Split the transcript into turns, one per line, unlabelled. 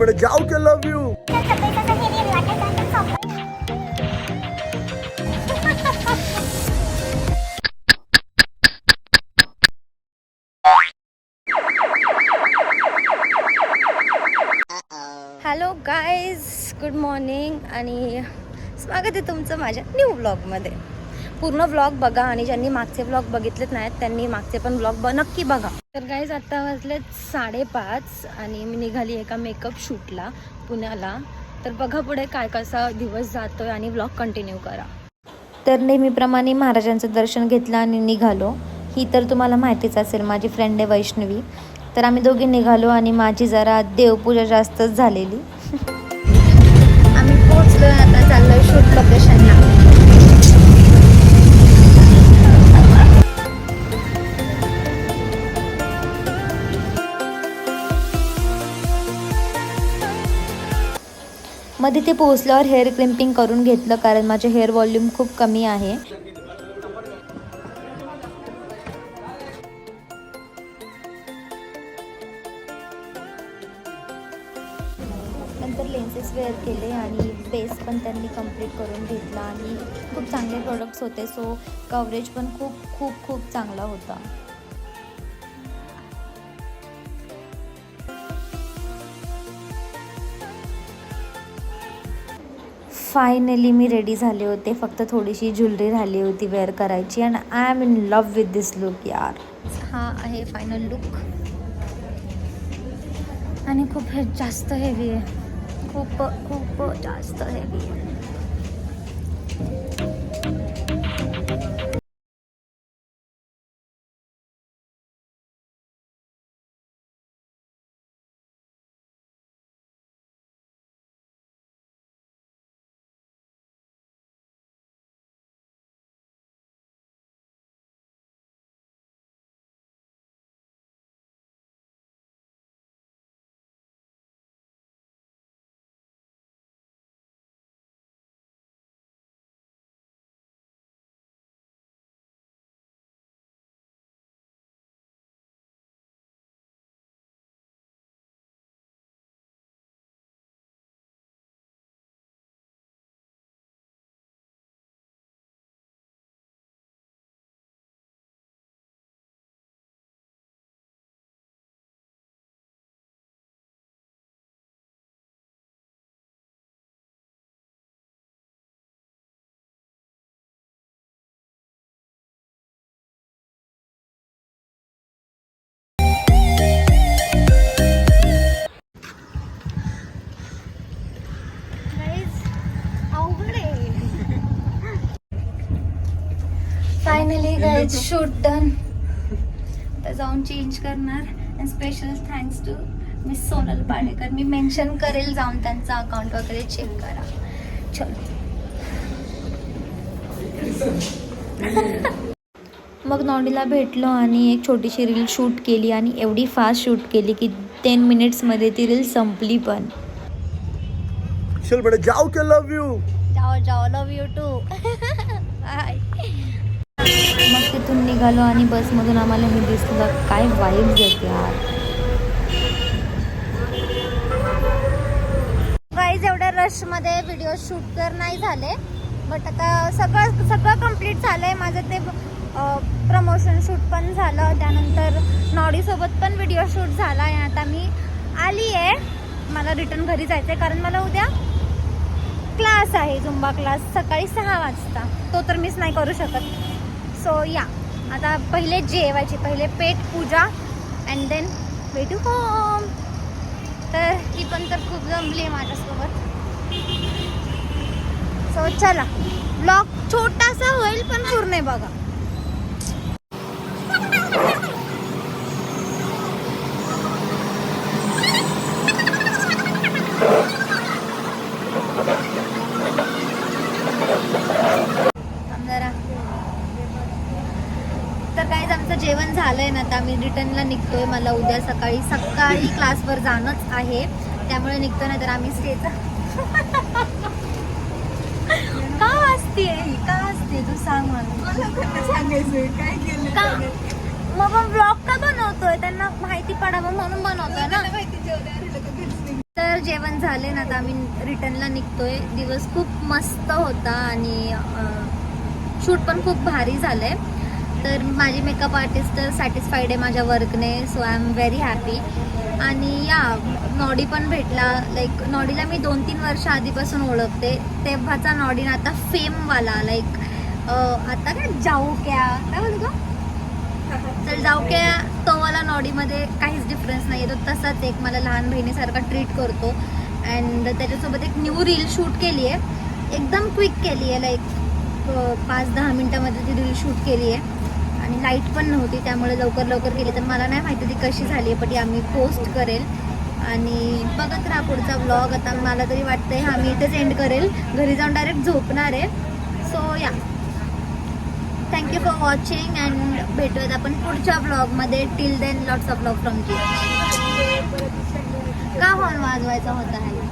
जाओ के love you.
Hello guys, good morning आणि स्वागत आहे तुमचं माझ्या न्यू व्लॉगमध्ये. पूर्ण व्लॉग बघा आणि ज्यांनी मागचे व्लॉग बघितलेच नाहीत त्यांनी मागचे पण व्लॉग नक्की बघा. तर गाईज आत्ता वाजलेत 5:30 आणि मी निघाली एका मेकअप शूटला पुण्याला. तर बघा पुढे काय कसा दिवस जातोय आणि व्लॉग कंटिन्यू करा. तर नेहमीप्रमाणे महाराजांचं दर्शन घेतलं आणि निघालो. ही तर तुम्हाला माहितीच असेल, माझी फ्रेंड आहे वैष्णवी. तर आम्ही दोघी निघालो आणि माझी जरा देवपूजा जास्तच झालेली. आम्ही पोहोचलो, आता चाललोय शूट लोकेशनला. मध्ये ते पोहोचल्यावर हेअर क्रिम्पिंग करून घेतलं कारण माझे हेअर व्हॉल्यूम खूप कमी आहे. नंतर लेन्सेस वेअर केले आणि बेस पण त्यांनी कंप्लीट करून घेतला आणि खूप चांगले प्रोडक्ट्स होते, सो कव्हरेज पण खूप खूप खूप चांगला होता. फायनली मी रेडी झाले होते, फक्त थोडीशी ज्वेलरी राहिली होती वेअर करायची आणि I am in love with this look यार. हा आहे फायनल लुक आणि खूप जास्त हेवी आहे, खूप खूप जास्त हेवी आहे. Finally guys shoot done. आता जाऊन चेंज करणार. And special thanks to miss Sonal Padekar. मी मेन्शन करेल, जाऊन त्यांचा अकाउंट वगैरे चेक करा. चलो. मग नॉडीला भेटलो आणि एक छोटीशी रील शूट केली आणि एवढी फास्ट शूट केली की 10 मिनिट्समध्ये ती रील संपली पण.
चल बेटा जाओ के लव यू.
जाओ जाओ, लव यू टू. मग तिथून निघालो आणि बसमधून आम्हाला हे दिसलं, काय वाईब्स आहेत यार. गाईज एवढ्या रशमध्ये व्हिडिओ शूट तर नाही झाले, बट आता सगळं कंप्लीट झालंय माझं. ते प्रमोशन शूट पण झालं, त्यानंतर नॉडीसोबत पण व्हिडिओ शूट झाला आहे. आता मी आली आहे, मला रिटर्न घरी जायचं आहे कारण मला उद्या क्लास आहे, झुंबा क्लास, सकाळी 6 वाजता. तो तर मिस नाही करू शकत. सो या, आता पहिले जेवायची, पहिले पेट पूजा and then way to home. तर ही पण तर खूप जमली आहे माझ्यासोबत. सो चला, ब्लॉग छोटासा होईल पण पूर्ण बघा. तर काहीच आमचं जेवण झालंय ना, आता आम्ही रिटर्नला निघतोय. मला उद्या सकाळी क्लासवर जाणंच आहे, त्यामुळे निघतो. नाही तर आम्ही स्टेचा का असते तू सांग मला सांगायचं काय केलं का. मग ब्लॉग का बनवतोय, त्यांना माहिती पडावं म्हणून बनवतोय ना. तर तर जेवण झाले ना, तर आम्ही रिटर्नला निघतोय. दिवस खूप मस्त होता आणि शूट पण खूप भारी झालंय. तर माझी मेकअप आर्टिस्ट तर सॅटिस्फाईड आहे माझ्या वर्कने, so I am very happy. आणि या नॉडी पण भेटला. लाईक नॉडीला मी 2-3 वर्ष आधीपासून ओळखते, तेव्हाचा नॉडी आता फेमवाला. लाईक आता काय जाऊ काय बोलतो तर जाऊ तो मला नॉडीमध्ये काहीच डिफरन्स नाही आहे. तो तसाच एक मला लहान बहिणीसारखा ट्रीट करतो. अँड त्याच्यासोबत एक न्यू रील शूट केली आहे, एकदम क्विक केली आहे. लाईक 5-10 मिनटामध्ये ती रील शूट केली आहे आणि लाईट पण नव्हती, त्यामुळे लवकर केली. तर मला नाही माहिती ती कशी झाली आहे, पण ती आम्ही पोस्ट करेल. आणि बघत राहा पुढचा व्लॉग. आता मला तरी वाटतंय मी इथेच एंड करेल, घरी जाऊन डायरेक्ट झोपणार आहे. सो या, थँक्यू फॉर वॉचिंग अँड भेटूयात आपण पुढच्या ब्लॉगमध्ये. Till then lots of love from जी. का हॉर्न वाजवायचा होता ह्याला?